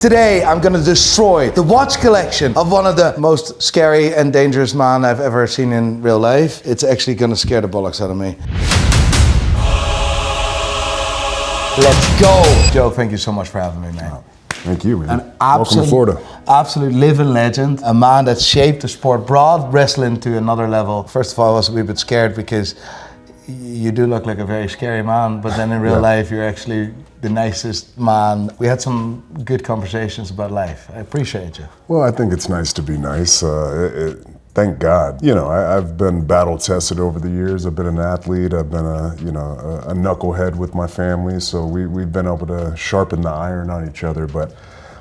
Today, I'm going to destroy the watch collection of one of the most scary and dangerous men I've ever seen in real life. It's actually going to scare the bollocks out of me. Let's go! Joe, thank you so much for having me, man. Thank you, man. Welcome to Florida. Absolute living legend. A man that shaped the sport, brought wrestling to another level. First of all, I was a wee bit scared because you do look like a very scary man, but then in real life, you're actually the nicest man. We had some good conversations about life. I appreciate you. Well, I think it's nice to be nice. Thank God. You know, I've been battle tested over the years. I've been an athlete. I've been a knucklehead with my family. So we've been able to sharpen the iron on each other. But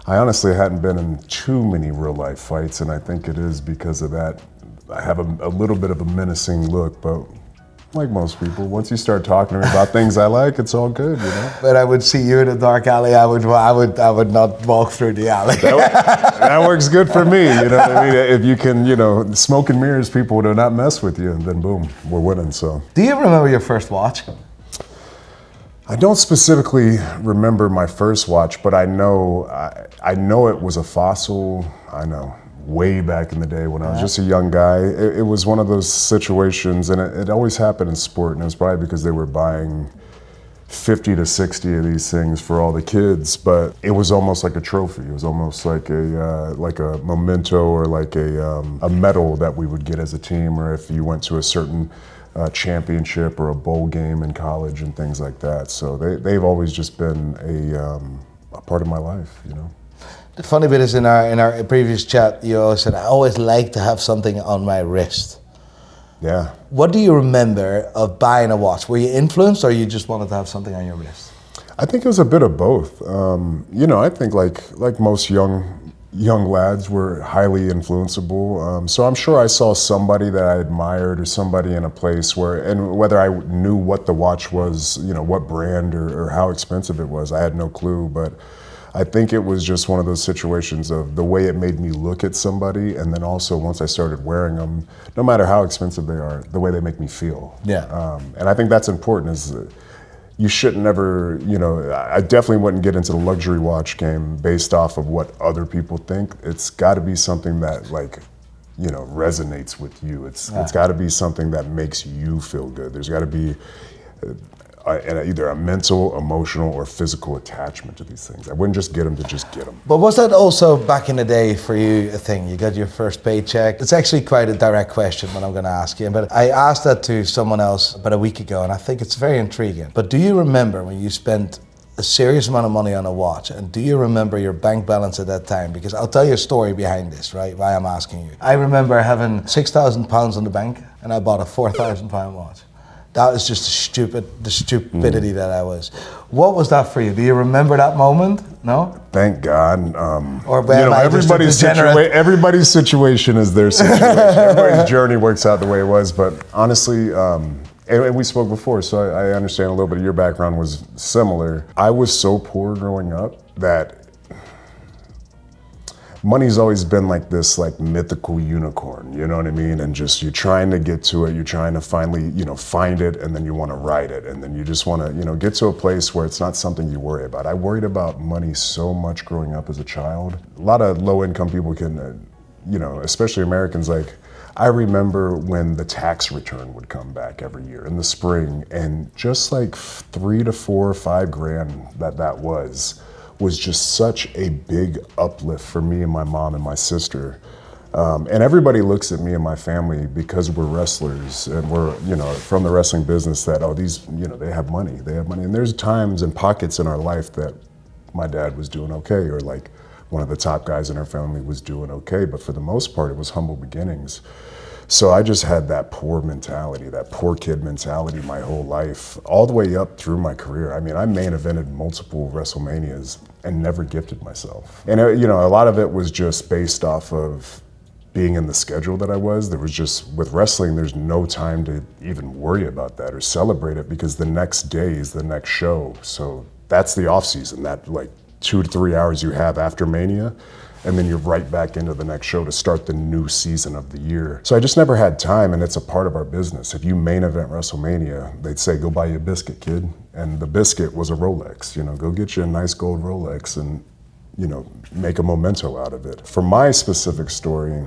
I honestly hadn't been in too many real life fights, and I think it is because of that. I have a little bit of a menacing look, but like most people, once you start talking to me about things I like, it's all good, you know. But I would see you in a dark alley. I would not walk through the alley. That works good for me, you know what I mean? If you can, smoke and mirrors people to not mess with you, and then boom, we're winning. So. Do you remember your first watch? I don't specifically remember my first watch, but I know it was a Fossil. I know. Way back in the day when I was just a young guy. It was one of those situations, and it always happened in sport, and it was probably because they were buying 50 to 60 of these things for all the kids, but it was almost like a trophy. It was almost like a memento or like a medal that we would get as a team, or if you went to a certain championship or a bowl game in college and things like that. So they've always just been a part of my life, you know. The funny bit is in our previous chat, you always said, I always like to have something on my wrist. Yeah. What do you remember of buying a watch? Were you influenced, or you just wanted to have something on your wrist? I think it was a bit of both. I think like most young lads, were highly influenceable. So I'm sure I saw somebody that I admired, or somebody in a place where, and whether I knew what the watch was, what brand or how expensive it was, I had no clue. But I think it was just one of those situations of the way it made me look at somebody, and then also once I started wearing them, no matter how expensive they are, the way they make me feel. Yeah. And I think that's important. Is you shouldn't ever, I definitely wouldn't get into the luxury watch game based off of what other people think. It's got to be something that resonates with you. It's got to be something that makes you feel good. There's got to be either a mental, emotional, or physical attachment to these things. I wouldn't just get them to just get them. But was that also back in the day for you a thing? You got your first paycheck. It's actually quite a direct question what I'm going to ask you, but I asked that to someone else about a week ago, and I think it's very intriguing. But do you remember when you spent a serious amount of money on a watch, and do you remember your bank balance at that time? Because I'll tell you a story behind this, right? Why I'm asking you. I remember having £6,000 in the bank, and I bought a £4,000 watch. That was just the stupidity that I was. What was that for you? Do you remember that moment? No? Thank God. Everybody's situation is their situation. Everybody's journey works out the way it was. But honestly, and we spoke before, so I understand a little bit of your background was similar. I was so poor growing up that money's always been like this mythical unicorn, you know what I mean? And just you're trying to get to it, you're trying to finally, find it, and then you want to ride it, and then you just want to, get to a place where it's not something you worry about. I worried about money so much growing up as a child. A lot of low-income people can, especially Americans, I remember when the tax return would come back every year in the spring, and just like 3 to 4 or 5 grand that was just such a big uplift for me and my mom and my sister. And everybody looks at me and my family because we're wrestlers and we're, from the wrestling business that, these, they have money. And there's times and pockets in our life that my dad was doing okay, or like one of the top guys in our family was doing okay. But for the most part, it was humble beginnings. So I just had that poor mentality, that poor kid mentality my whole life, all the way up through my career. I mean, I main evented multiple WrestleManias and never gifted myself. And a lot of it was just based off of being in the schedule that I was. There was just, with wrestling, there's no time to even worry about that or celebrate it, because the next day is the next show. So that's the off season, that 2 to 3 hours you have after Mania. And then you're right back into the next show to start the new season of the year. So I just never had time, and it's a part of our business. If you main event WrestleMania, they'd say, go buy you a biscuit, kid. And the biscuit was a Rolex, go get you a nice gold Rolex. And make a memento out of it. For my specific story,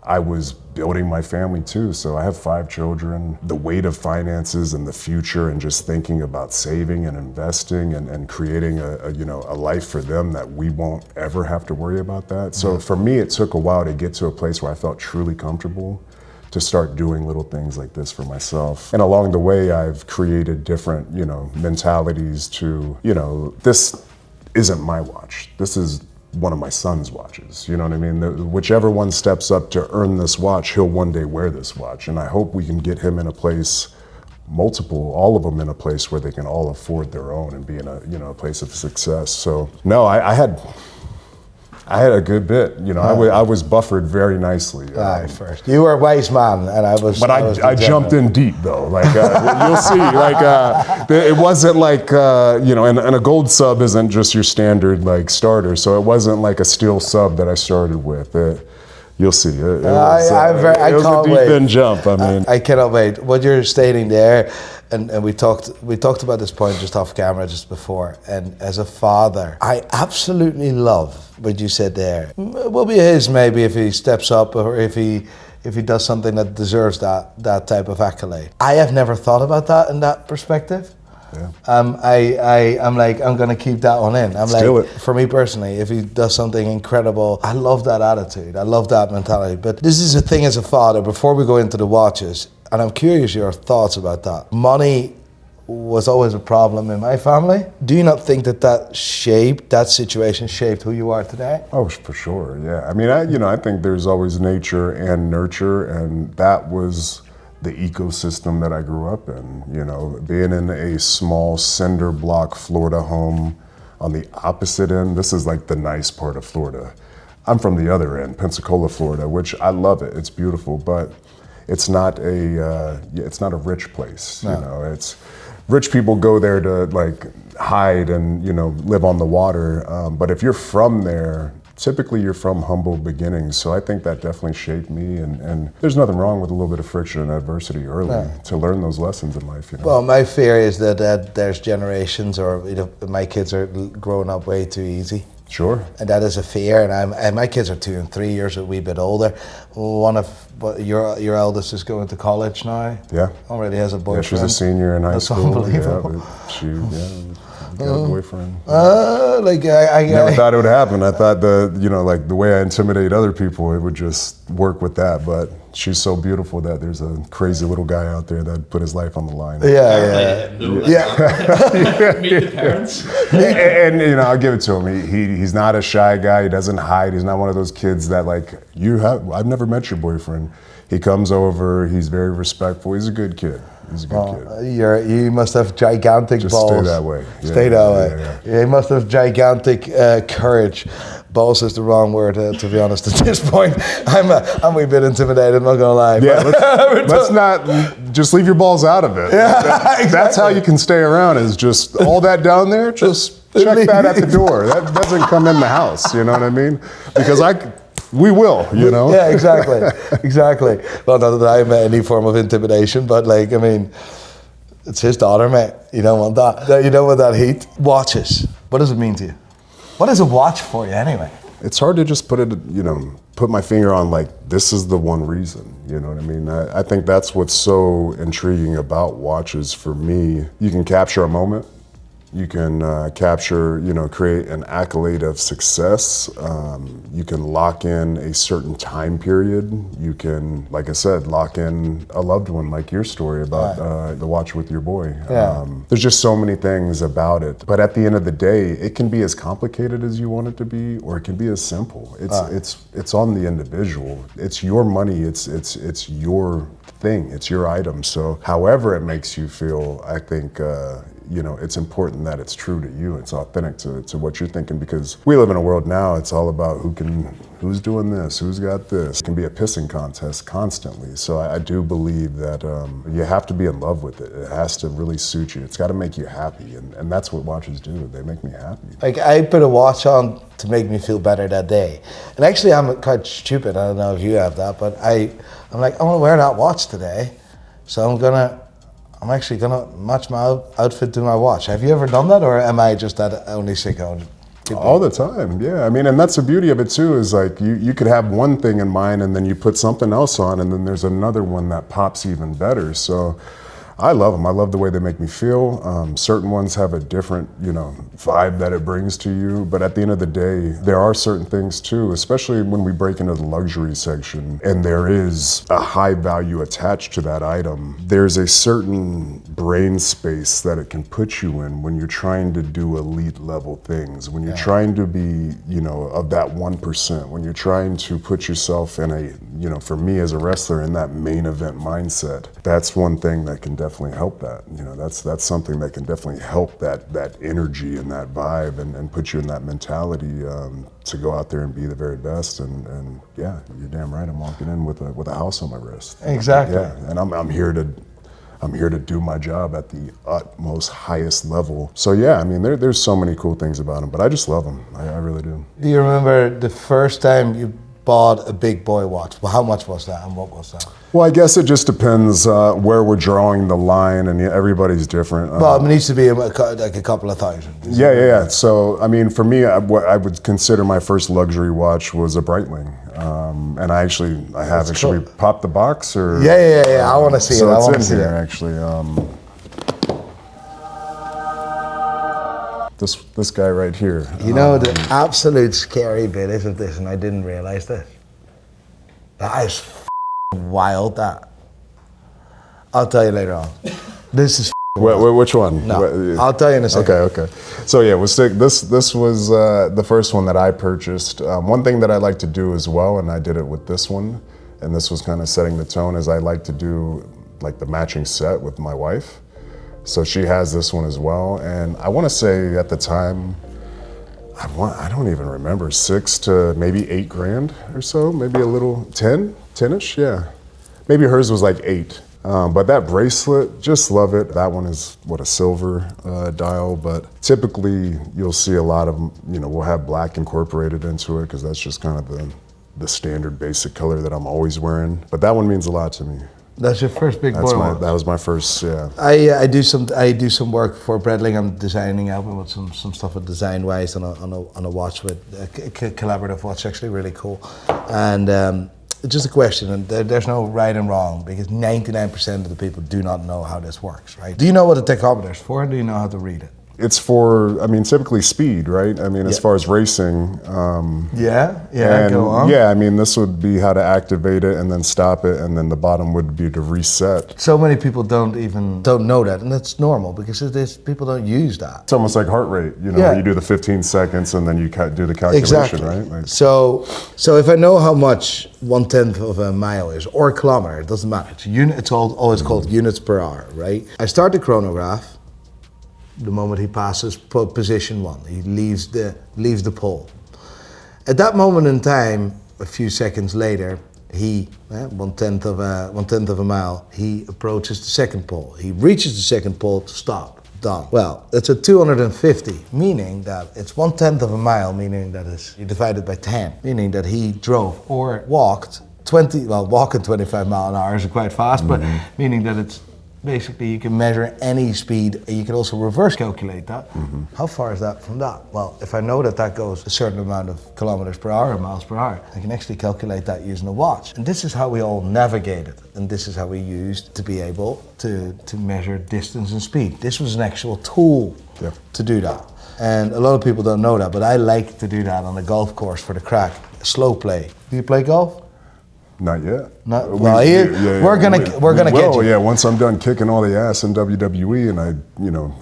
I was building my family too. So I have 5 children. The weight of finances and the future and just thinking about saving and investing and creating a life for them that we won't ever have to worry about that. So for me, it took a while to get to a place where I felt truly comfortable to start doing little things like this for myself. And along the way, I've created different, mentalities to, this isn't my watch. This is one of my son's watches, you know what I mean? Whichever one steps up to earn this watch, he'll one day wear this watch. And I hope we can get him in a place, all of them in a place where they can all afford their own and be in a place of success. So no, I had a good bit, I was buffered very nicely. First, you were a wise man, and I was. But I jumped in deep though. Like you'll see. Like it wasn't like and a gold sub isn't just your standard like starter. So it wasn't like a steel sub that I started with. You'll see. It was a deep end jump. I mean, I cannot wait. What you're stating there, and we talked about this point just off camera just before. And as a father, I absolutely love what you said there. It will be his maybe if he steps up or if he does something that deserves that type of accolade. I have never thought about that in that perspective. Yeah. I'm like, I'm gonna keep that one in. Steal it. For me personally, if he does something incredible, I love that attitude. I love that mentality. But this is a thing as a father, before we go into the watches, and I'm curious your thoughts about that. Money was always a problem in my family. Do you not think that situation shaped who you are today? Oh, for sure, yeah. I mean, I think there's always nature and nurture, and that was the ecosystem that I grew up in, being in a small cinder block Florida home on the opposite end. This is like the nice part of Florida. I'm from the other end, Pensacola, Florida, which I love it. It's beautiful, but it's not a rich place. No. It's rich people go there to like hide and live on the water. But if you're from there, typically you're from humble beginnings. So I think that definitely shaped me, and there's nothing wrong with a little bit of friction and adversity early to learn those lessons in life. Well, my fear is that there's generations, or my kids are growing up way too easy. Sure. And that is a fear, and my kids are 2 and 3 years a wee bit older. One of your eldest is going to college now. Yeah. Already has a boyfriend. Yeah, she's a senior in high school. Unbelievable. Yeah, got a boyfriend. I never thought it would happen. I thought the way I intimidate other people, it would just work with that. But she's so beautiful that there's a crazy little guy out there that put his life on the line. Yeah. Meet the parents. And I'll give it to him. He's not a shy guy. He doesn't hide. He's not one of those kids that I've never met your boyfriend. He comes over. He's very respectful. He's a good kid. He's a good kid. You must have gigantic Just balls. stay that way. Stay that way. Yeah, you must have gigantic courage. Balls is the wrong word, to be honest. At this point, I'm a wee bit intimidated. I'm not gonna lie. Yeah, let's not just leave your balls out of it. Yeah, exactly. That's how you can stay around. Is just all that down there. Just check that at the door. That doesn't come in the house. You know what I mean? Because we will, Yeah, exactly. Well, not that I'm any form of intimidation, but it's his daughter, mate. You don't want that. You don't want that heat. Watches. What does it mean to you? What is a watch for you anyway? It's hard to just put my finger on this is the one reason. You know what I mean? I think that's what's so intriguing about watches for me. You can capture a moment. You can create an accolade of success. You can lock in a certain time period. You can, like I said, lock in a loved one, like your story about the watch with your boy. Yeah. There's just so many things about it. But at the end of the day, it can be as complicated as you want it to be, or it can be as simple. It's on the individual. It's your money. It's your thing. It's your item. So however it makes you feel, I think it's important that it's true to you. It's authentic to what you're thinking, because we live in a world now, it's all about who's doing this, who's got this. It can be a pissing contest constantly. So I do believe that you have to be in love with it. It has to really suit you. It's got to make you happy. And that's what watches do. They make me happy. I put a watch on to make me feel better that day. And actually, I'm quite stupid. I don't know if you have that, but I'm like, I want to wear that watch today. So I'm actually gonna match my outfit to my watch. Have you ever done that, or am I just that only sicko? All the time, yeah. I mean, and that's the beauty of it too, is like you could have one thing in mind and then you put something else on and then there's another one that pops even better. So I love them. I love the way they make me feel. Certain ones have a different, vibe that it brings to you. But at the end of the day, there are certain things too, especially when we break into the luxury section and there is a high value attached to that item. There's a certain brain space that it can put you in when you're trying to do elite level things, when you're trying to be, of that 1%, when you're trying to put yourself in a, for me as a wrestler, in that main event mindset. That's one thing that can definitely help that. That's something that can definitely help that energy and that vibe and put you in that mentality to go out there and be the very best. And yeah, you're damn right. I'm walking in with a house on my wrist. Exactly. Yeah, and I'm here to do my job at the utmost highest level. So yeah, I mean, there's so many cool things about them, but I just love them. I really do. Do you remember the first time you bought a big boy watch? Well, how much was that and what was that? Well, I guess it just depends where we're drawing the line, and everybody's different. Well, it needs to be like a couple of thousand. Yeah. So, I mean, for me, what I would consider my first luxury watch was a Breitling. And I have actually popped the box, or Yeah. I want to see it. So I want to it's see in it. here, actually. This guy right here. The absolute scary bit is of this, and I didn't realize this. That is wild. That. I'll tell you later on. This is. Which one? No, I'll tell you in a second. Okay. So yeah, this was the first one that I purchased. One thing that I like to do as well, and I did it with this one, and this was kind of setting the tone, is I like to do like the matching set with my wife. So she has this one as well, and I want to say at the time, I don't even remember, 6 to maybe $8,000 or so, maybe a little 10-ish, yeah. Maybe hers was like 8. But that bracelet, just love it. That one is a silver dial, but typically you'll see a lot of them, we'll have black incorporated into it because that's just kind of the standard basic color that I'm always wearing. But that one means a lot to me. That's your first big boy watch. That was my first, yeah. I do some work for Breitling. I'm designing, helping with some stuff with design wise on a watch with a collaborative watch, actually really cool. And it's just a question, and there's no right and wrong because 99% of the people do not know how this works, right? Do you know what a tachometer is for, and do you know how to read it? It's for, typically speed, right? As far as racing. Go on. Yeah, this would be how to activate it and then stop it, and then the bottom would be to reset. So many people don't know that, and that's normal because people don't use that. It's almost like heart rate, where you do the 15 seconds and then you do the calculation, right? Like, so if I know how much 1/10 of a mile is, or a kilometer, it doesn't matter. It's always called units per hour, right? I start the chronograph the moment he passes position 1. He leaves the pole. At that moment in time, a few seconds later, he 1/10 of a mile, he approaches the second pole. He reaches the second pole to stop. Done. Well, it's a 250, meaning that it's 1/10 of a mile, meaning that you divide it by 10, meaning that he drove or walked walking 25 mile an hour is quite fast, but meaning that it's basically you can measure any speed. You can also reverse calculate that. How far is that from that? Well, if I know that goes a certain amount of kilometers per hour or miles per hour, I can actually calculate that using a watch. And this is how we all navigated, and this is how we used to be able to measure distance and speed. This was an actual tool to do that. And a lot of people don't know that, but I like to do that on a golf course for the crack. Slow play. Do you play golf? Not yet. We're gonna get you. Yeah, once I'm done kicking all the ass in WWE and I,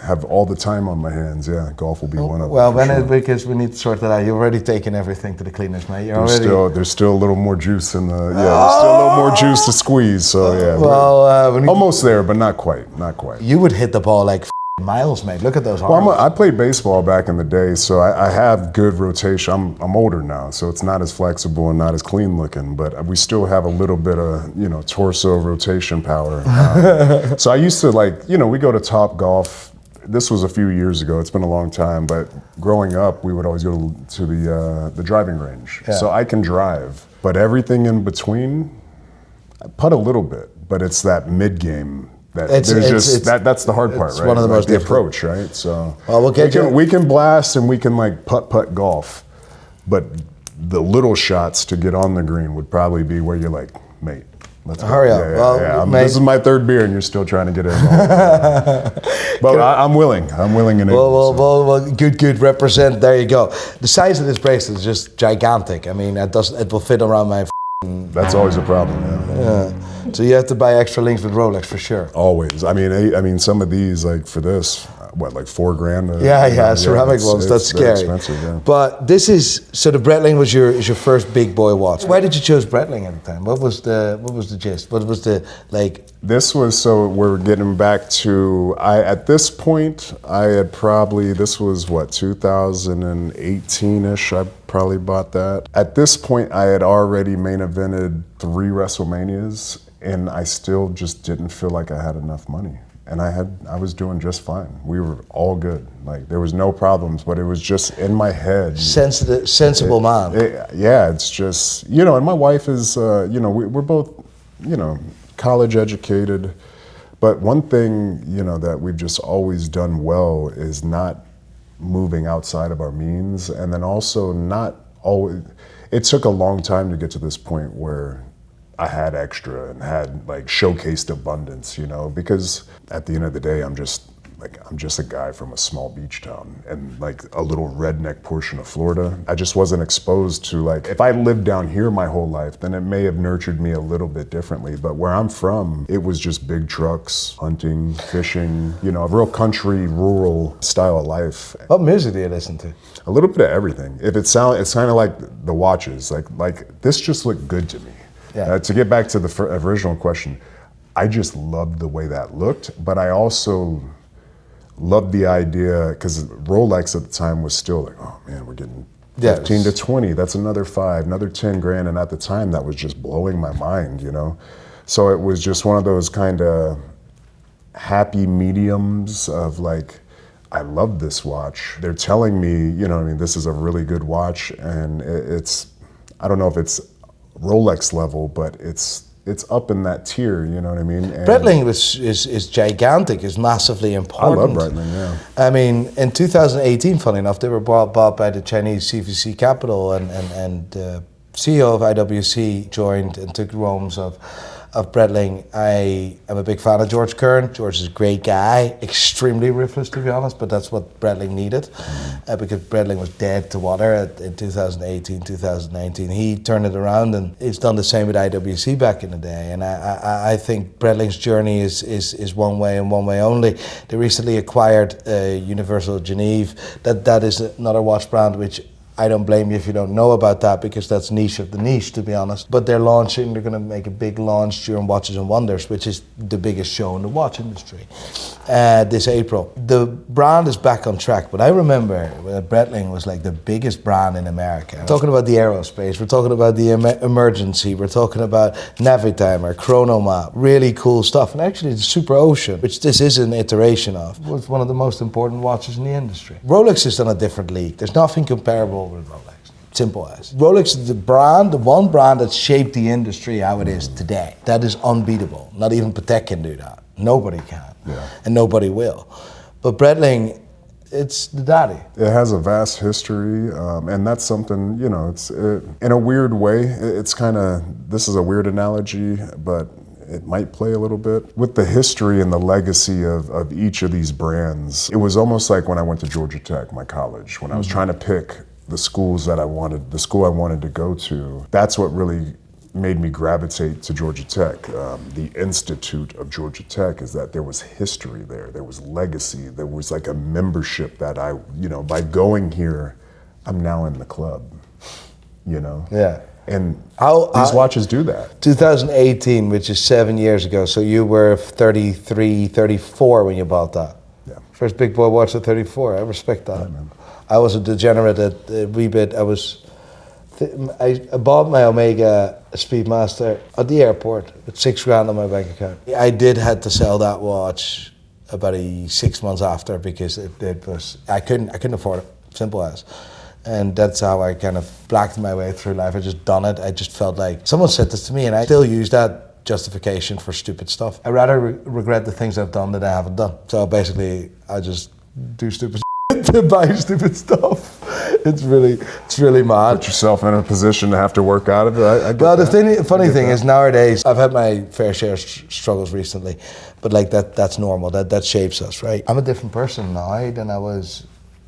have all the time on my hands, golf will be one of them. Well, because we need to sort that out. You're already taking everything to the cleaners, mate. There's still a little more juice in the. There's still a little more juice to squeeze. So yeah. Well, almost there, but not quite. Not quite. You would hit the ball like miles, mate. Look at those arms. Well, I played baseball back in the day, so I have good rotation. I'm older now, so it's not as flexible and not as clean looking, but we still have a little bit of, torso rotation power. So I used to we go to Top Golf. This was a few years ago. It's been a long time, but growing up, we would always go to the driving range. Yeah. So I can drive, but everything in between, I putt a little bit, but it's that mid-game That's the hard part, it's right? one of the most the difficult. approach, right? So Well, we can blast and we can like putt golf, but the little shots to get on the green would probably be where you're like, mate, let's go. Hurry up. Mate, this is my third beer and you're still trying to get it. But I'm willing. And well, good. Represent. There you go. The size of this bracelet is just gigantic. I mean, it will fit around my. That's always a problem. Yeah. So you have to buy extra links with Rolex for sure. Always. I mean, some of these like for this, like $4,000? Ceramic ones. That's scary. Expensive, yeah. But this is so the Breitling was your first big boy watch. Why did you choose Breitling at the time? What was the gist? What was the like? This was so we're getting back to at this point I had probably this was 2018ish. I probably bought that. At this point I had already main evented 3 WrestleManias and I still just didn't feel like I had enough money. And I was doing just fine. We were all good. Like there was no problems, but it was just in my head. Sensible man. It's just, and my wife is, we're both, college educated. But one thing, that we've just always done well is not moving outside of our means. And then also not always, it took a long time to get to this point where I had extra and had like showcased abundance, because at the end of the day, I'm just a guy from a small beach town and like a little redneck portion of Florida. I just wasn't exposed to like, if I lived down here my whole life, then it may have nurtured me a little bit differently. But where I'm from, it was just big trucks, hunting, fishing, a real country, rural style of life. What music do you listen to? A little bit of everything. It's kind of like the watches, like this just looked good to me. Yeah. To get back to the original question, I just loved the way that looked, but I also loved the idea, because Rolex at the time was still like, oh man, we're getting 15 to 20, that's another 5, another 10 grand, and at the time that was just blowing my mind, So it was just one of those kind of happy mediums of like, I love this watch. They're telling me, this is a really good watch, and it's, I don't know if it's Rolex level, but it's up in that tier, you know what I mean? And Breitling is gigantic, is massively important. I love Breitling, yeah. I mean, in 2018, funny enough, they were bought by the Chinese CVC Capital, and CEO of IWC joined and took roams of Breitling. I am a big fan of George Kern. George is a great guy, extremely ruthless to be honest, but that's what Breitling needed, because Breitling was dead to water in 2018, 2019. He turned it around, and he's done the same with IWC back in the day. And I think Breitling's journey is one way and one way only. They recently acquired Universal Genève. That is another watch brand which I don't blame you if you don't know about that, because that's niche of the niche, to be honest. But they're going to make a big launch during Watches and Wonders, which is the biggest show in the watch industry, this April. The brand is back on track, but I remember Breitling was like the biggest brand in America. We're talking about the aerospace, we're talking about the emergency, we're talking about Navitimer, Chronomap, really cool stuff. And actually the Super Ocean, which this is an iteration of, was one of the most important watches in the industry. Rolex is on a different league. There's nothing comparable with Rolex. Simple as. Rolex is the one brand that shaped the industry how it is today. That is unbeatable. Not even Patek can do that. Nobody can. Yeah. And nobody will. But Breitling, it's the daddy. It has a vast history, and that's something, it's in a weird way. It's kind of, this is a weird analogy, but it might play a little bit. With the history and the legacy of each of these brands, it was almost like when I went to Georgia Tech, my college, when I was trying to pick the school I wanted to go to. That's what really made me gravitate to Georgia Tech. The Institute of Georgia Tech is that there was history there, there was legacy, there was like a membership that by going here, I'm now in the club, Yeah. And these watches do that. 2018, which is 7 years ago, so you were 33, 34 when you bought that. Yeah. First big boy watch at 34, I respect that. Yeah, I was a degenerate at a wee bit. I bought my Omega Speedmaster at the airport with $6,000 on my bank account. I had to sell that watch about 6 months after, because I couldn't afford it, simple as. And that's how I kind of blacked my way through life. I just done it. I just felt like, someone said this to me, and I still use that justification for stupid stuff. I rather regret the things I've done that I haven't done. So basically, I just do stupid to buy stupid stuff. It's really mad. Put yourself in a position to have to work out of it. I get Well, that. the funny thing is nowadays, I've had my fair share of struggles recently, but like that's normal. That shapes us, right? I'm a different person now than I was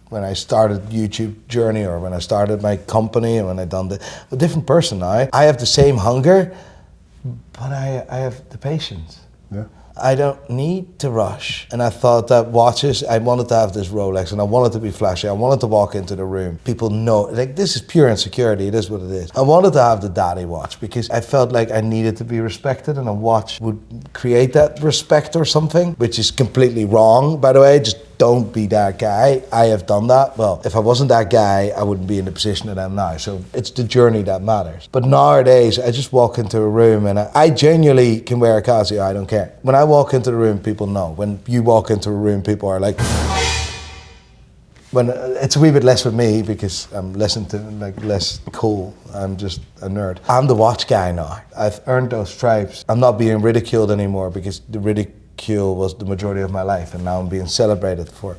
when I started YouTube journey or when I started my company and when I done a different person now. I have the same hunger, but I have the patience. Yeah. I don't need to rush. And I thought that watches, I wanted to have this Rolex and I wanted to be flashy. I wanted to walk into the room. People know, like, this is pure insecurity. It is what it is. I wanted to have the daddy watch because I felt like I needed to be respected and a watch would create that respect or something, which is completely wrong, by the way. Just don't be that guy. I have done that. Well, if I wasn't that guy, I wouldn't be in the position that I'm now. So it's the journey that matters. But nowadays, I just walk into a room and I genuinely can wear a Casio. I don't care. When I walk into the room, people know. When you walk into a room, people are like... When it's a wee bit less with me because I'm less cool. I'm just a nerd. I'm the watch guy now. I've earned those stripes. I'm not being ridiculed anymore because the ridicule was the majority of my life, and now I'm being celebrated for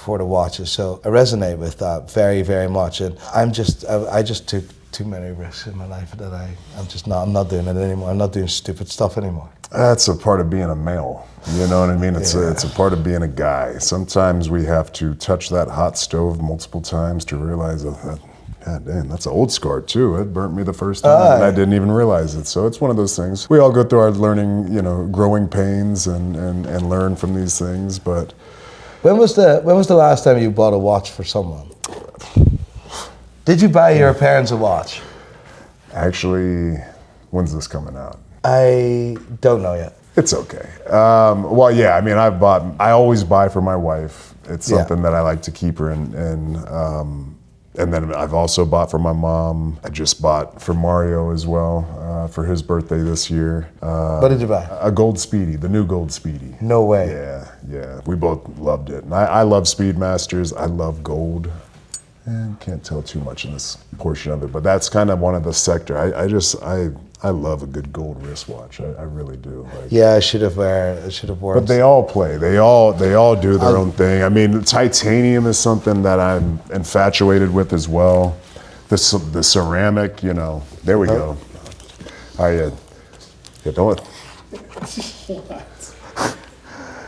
the watches. So I resonate with that very, very much. And I just took too many risks in my life that I'm not doing it anymore. I'm not doing stupid stuff anymore. That's a part of being a male. You know what I mean? It's a part of being a guy. Sometimes we have to touch that hot stove multiple times to realize that, God damn, that's an old scar too. It burnt me the first time and I didn't even realize it. So it's one of those things. We all go through our learning, growing pains and learn from these things. But when was the last time you bought a watch for someone? Did you buy your parents a watch? Actually, when's this coming out? I don't know yet. It's okay. Well, yeah, I mean, I always buy for my wife. It's something that I like to keep her in. And then I've also bought for my mom. I just bought for Mario as well for his birthday this year. What did you buy? A Gold Speedy, the new Gold Speedy. No way. Yeah. We both loved it. And I love Speedmasters. I love gold. And can't tell too much in this portion of it, but that's kind of one of the sector. I love a good gold wristwatch. I really do. Yeah, I should have worn. But they all play. They all do their own thing. I mean, titanium is something that I'm infatuated with as well. The ceramic, there we go. Yeah, don't.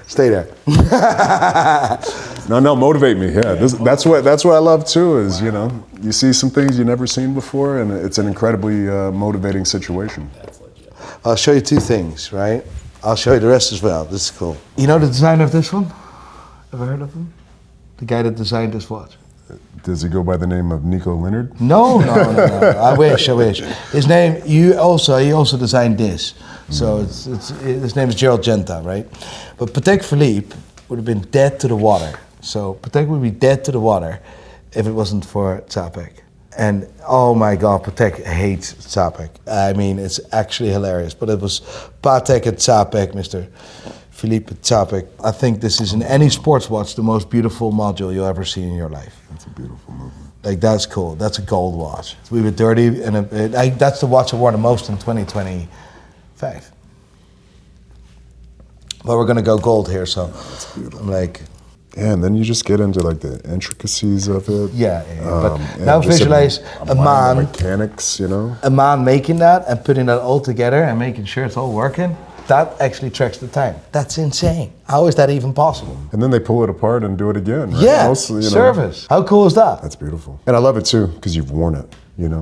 Stay there. No, motivate me. Yeah, that's what I love too. Is you see some things you've never seen before, and it's an incredibly motivating situation. That's legit. I'll show you two things, right? I'll show you the rest as well. This is cool. You know the designer of this one? Ever heard of him? The guy that designed this watch. Does he go by the name of Nico Leonard? No. I wish. His name. He also designed this. So his name is Gerald Genta, right? But Patek Philippe would have been dead to the water. So Patek would be dead to the water if it wasn't for Czapek. And oh my God, Patek hates Czapek. I mean, it's actually hilarious. But it was Patek and Czapek, Mr. Philippe Czapek. I think this is in any sports watch the most beautiful module you'll ever see in your life. That's a beautiful movement. Like, that's cool. That's a gold watch. It's a wee bit dirty, and that's the watch I wore the most in 2025. But we're gonna go gold here, so I'm like... Yeah, and then you just get into like the intricacies of it. Yeah. But now visualize a man... mechanics, A man making that and putting that all together and making sure it's all working. That actually tracks the time. That's insane. How is that even possible? And then they pull it apart and do it again, right? Yeah, Also, service. How cool is that? That's beautiful. And I love it too, because you've worn it,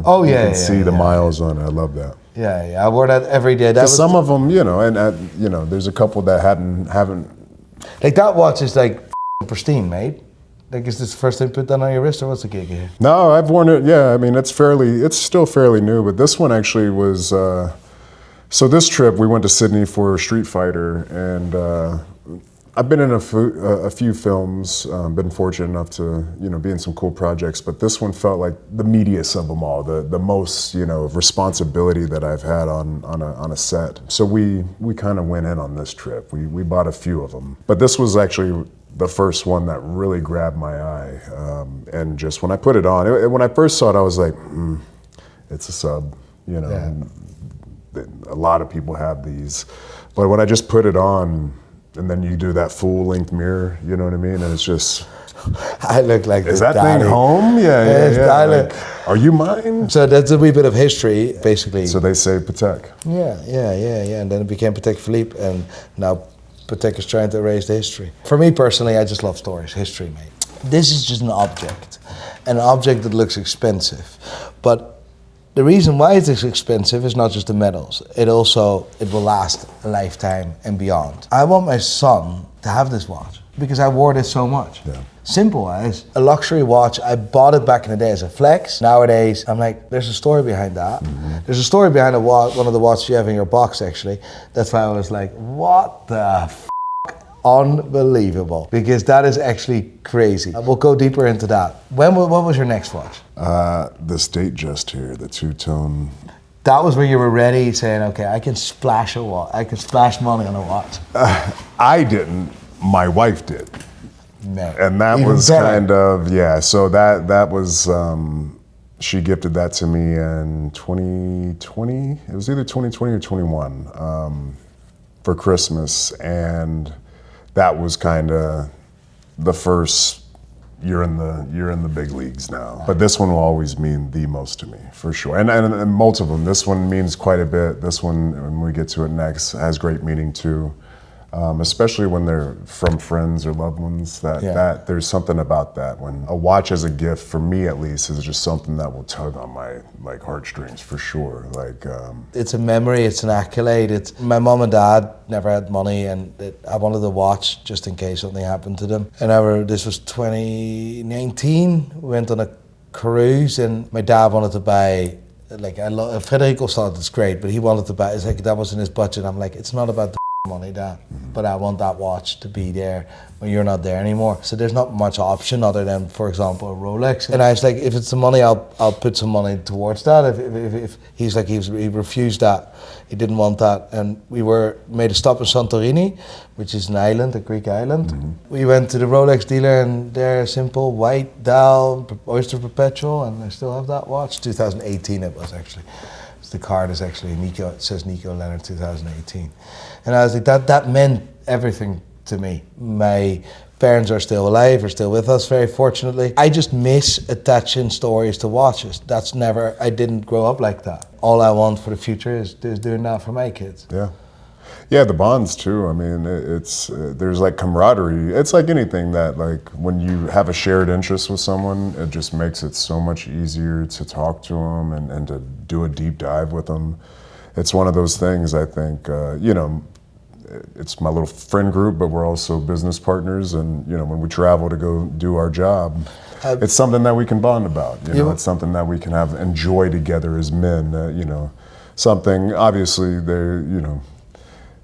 Oh, yeah, You can see the miles on it. I love that. Yeah, I wore that every day. Some of them, there's a couple that haven't. Like, that watch is like pristine, mate. Like, is this the first time you put that on your wrist, or what's the gig here? No, I've worn it, I mean, it's still fairly new, but this one actually was, so this trip, we went to Sydney for Street Fighter, and I've been in a few films, been fortunate enough to, be in some cool projects, but this one felt like the meatiest of them all, the most, responsibility that I've had on a set. So we kind of went in on this trip. We bought a few of them, but this was actually the first one that really grabbed my eye. And just when I put it on, when I first saw it, I was like, it's a sub, a lot of people have these, but when I just put it on, and then you do that full-length mirror, you know what I mean? And it's just... I look like Is this that daddy. thing home? Yes, Yeah. I Like, are you mine? So that's a wee bit of history, basically. So they say Patek. Yeah. And then it became Patek Philippe, and now Patek is trying to erase the history. For me personally, I just love stories, history, mate. This is just an object that looks expensive. But the reason why it is expensive is not just the metals. It will last a lifetime and beyond. I want my son to have this watch because I wore this so much. Yeah. Simple as a luxury watch. I bought it back in the day as a flex. Nowadays, I'm like, there's a story behind that. Mm-hmm. There's a story behind one of the watches you have in your box, actually. That's why I was like, what the unbelievable, because that is actually crazy. We'll go deeper into that. What was your next watch? The State Just here, the two-tone. That was where you were ready, saying, okay, I can splash a watch. I can splash money on a watch. I didn't. My wife did. No. And that Even was better. kind of, yeah, so that was, she gifted that to me in 2020. It was either 2020 or 21 for Christmas. And that was kind of the first, you're in the big leagues now. But this one will always mean the most to me, for sure. And multiple of them. This one means quite a bit. This one, when we get to it next, has great meaning too. Especially when they're from friends or loved ones, that there's something about that. When a watch as a gift, for me at least, is just something that will tug on my heartstrings for sure. It's a memory, it's an accolade. It's my mom and dad never had money, and I wanted a watch just in case something happened to them. And this was 2019. We went on a cruise, and my dad wanted to buy. Federico thought it's great, but he wanted to buy. It's like that was in his budget. I'm like, it's not about the money, Dad, but I want that watch to be there when you're not there anymore. So there's not much option other than, for example, a Rolex. And I was like, if it's the money, I'll put some money towards that. If he's like, he refused that. He didn't want that. And we made a stop in Santorini, which is an island, a Greek island. Mm-hmm. We went to the Rolex dealer, and they're simple white dial, Oyster Perpetual, and I still have that watch. 2018 it was actually. The card is actually Nico. It says Nico Leonard 2018, and I was like, that meant everything to me. My parents are still alive, are still with us, very fortunately. I just miss attaching stories to watches. I didn't grow up like that. All I want for the future is doing that for my kids. Yeah, the bonds too. I mean, there's like camaraderie. It's like anything that, like, when you have a shared interest with someone, it just makes it so much easier to talk to them and to do a deep dive with them. It's one of those things, I think, it's my little friend group, but we're also business partners. And, when we travel to go do our job, it's something that we can bond about. It's something that we can enjoy together as men. Something, obviously,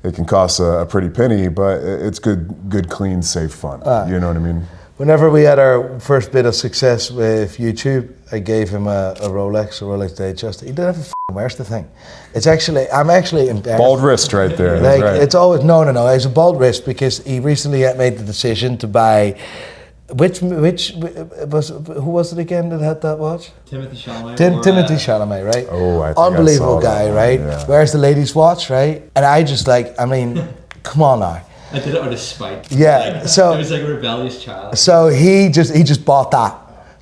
it can cost a pretty penny, but it's good, clean, safe fun. You know what I mean? Whenever we had our first bit of success with YouTube, I gave him a Rolex Datejust. He didn't have a where's the thing? I'm actually embarrassed. Bald wrist right there. Like, right. It's always, no, it's a bald wrist because he recently had made the decision to buy, who was it again that had that watch? Timothy Chalamet. Timothy Chalamet, right? Oh, I think unbelievable I saw guy, that right? yeah. Wears the ladies' watch, right? And I just come on now. I did it out of spite. Yeah, so it was like a rebellious child. So he just bought that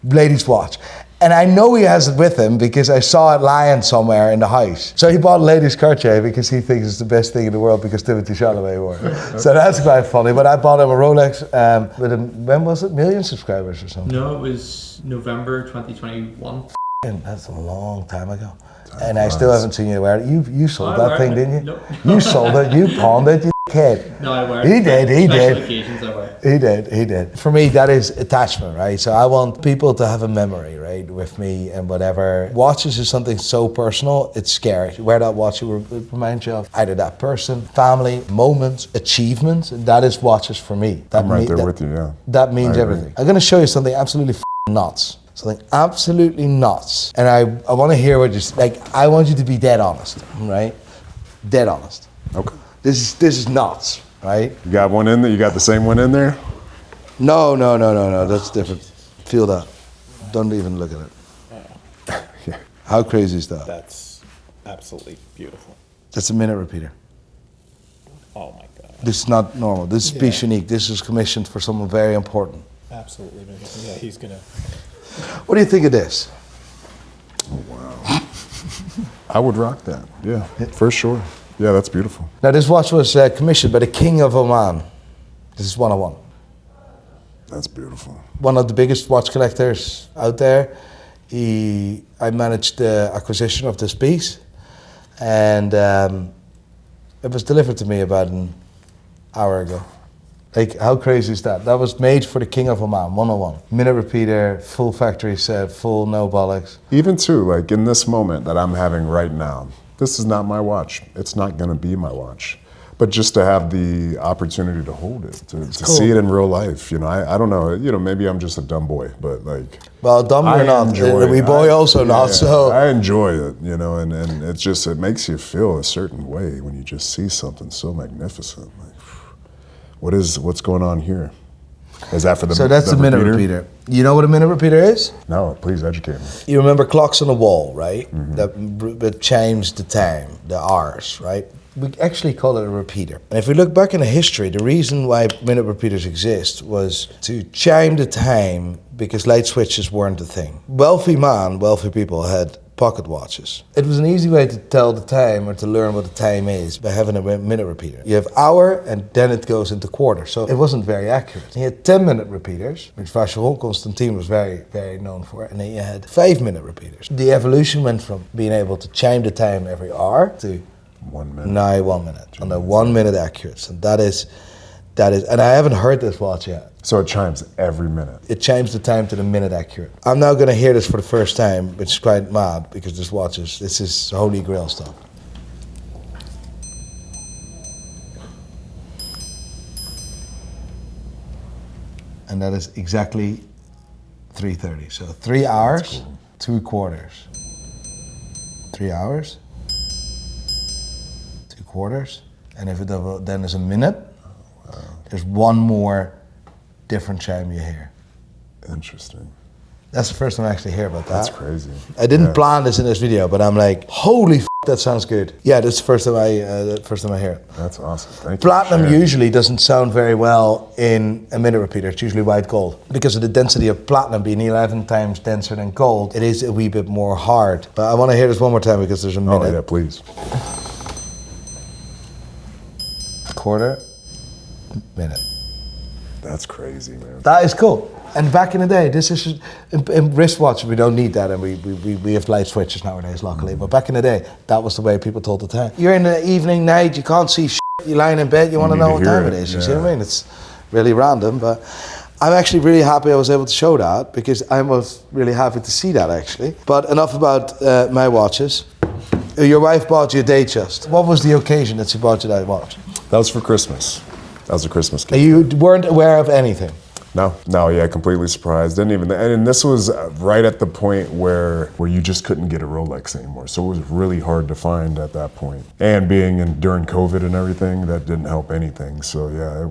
ladies' watch. And I know he has it with him because I saw it lying somewhere in the house. So he bought a ladies' Cartier because he thinks it's the best thing in the world because Timothy Chalamet wore it. So that's quite funny. But I bought him a Rolex with when was it? 1 million subscribers or something? No, it was November 2021. And that's a long time ago. And I still haven't seen you wear it. You sold that thing, didn't you? Nope. You sold it, you pawned it, you kid. No, I wear it. He did. Special occasions I wear. He did. For me, that is attachment, right? So I want people to have a memory, right, with me and whatever. Watches is something so personal, it's scary. You wear that watch, it reminds you of either that person, family, moments, achievements, and that is watches for me. I'm right there with you, yeah. That means everything. I'm going to show you something absolutely nuts. Something absolutely nuts. And I want to hear what I want you to be dead honest, right? Dead honest. Okay. This is nuts, right? You got one in there? You got the same one in there? No. That's different. Feel that. Don't even look at it. Yeah. How crazy is that? That's absolutely beautiful. That's a minute repeater. Oh my God. This is not normal. This is piece unique. This is commissioned for someone very important. Absolutely. Yeah, he's gonna. What do you think of this? I would rock that. Yeah, for sure. Yeah, that's beautiful. Now, this watch was commissioned by the King of Oman. This is 101. That's beautiful. One of the biggest watch collectors out there. I managed the acquisition of this piece, and it was delivered to me about an hour ago. Like, how crazy is that? That was made for the King of Oman, 101. Minute repeater, full factory set, full no bollocks. Even too, like in this moment that I'm having right now, this is not my watch. It's not gonna be my watch. But just to have the opportunity to hold it, to cool. see it in real life, I don't know, maybe I'm just a dumb boy, but like. Well, dumb or not, we boy also not, so. I enjoy it, and it's just, it makes you feel a certain way when you just see something so magnificent. Like, what's going on here? Is that for the So that's the minute repeater. You know what a minute repeater is? No, please educate me. You remember clocks on the wall, right? That change the time, the hours, right? We actually call it a repeater. And if we look back in the history, the reason why minute repeaters exist was to chime the time because light switches weren't a thing. Wealthy people had pocket watches. It was an easy way to tell the time or to learn what the time is by having a minute repeater. You have hour and then it goes into quarter. So it wasn't very accurate. You had 10-minute repeaters, which Vacheron Constantin was very, very known for. And then you had 5-minute repeaters. The evolution went from being able to chime the time every hour to 1 minute. now 1 minute. On the 1 minute accuracy. And that is, and I haven't heard this watch yet. So it chimes every minute. It chimes the time to the minute accurate. I'm now going to hear this for the first time, which is quite mad because this is holy grail stuff. And that is exactly 3:30. So 3 hours, cool. 2 quarters. 3 hours, 2 quarters. And if it then is a minute, there's one more different chime you hear. Interesting. That's the first time I actually hear about that. That's crazy. I didn't plan this in this video, but I'm like, holy f, that sounds good. Yeah, that's the first time I hear it. That's awesome. Thank you. Platinum usually doesn't sound very well in a minute repeater. It's usually white gold. Because of the density of platinum being 11 times denser than gold, it is a wee bit more hard. But I want to hear this one more time because there's a minute. Oh yeah, please. Quarter, minute. That's crazy, man. That is cool. And back in the day, this is in wristwatch. We don't need that, and we have light switches nowadays, luckily. But back in the day, that was the way people told the time. You're in the evening, night, you can't see shit. You're lying in bed, you want to know what time it is. You see what I mean? It's really random, but I'm actually really happy I was able to show that because I was really happy to see that actually. But enough about my watches. Your wife bought you a Datejust. What was the occasion that she bought you that watch? That was for Christmas. That was a Christmas gift. And you weren't aware of anything? No, yeah, completely surprised. Didn't even, and this was right at the point where you just couldn't get a Rolex anymore. So it was really hard to find at that point. And being during COVID and everything, that didn't help anything. So yeah, it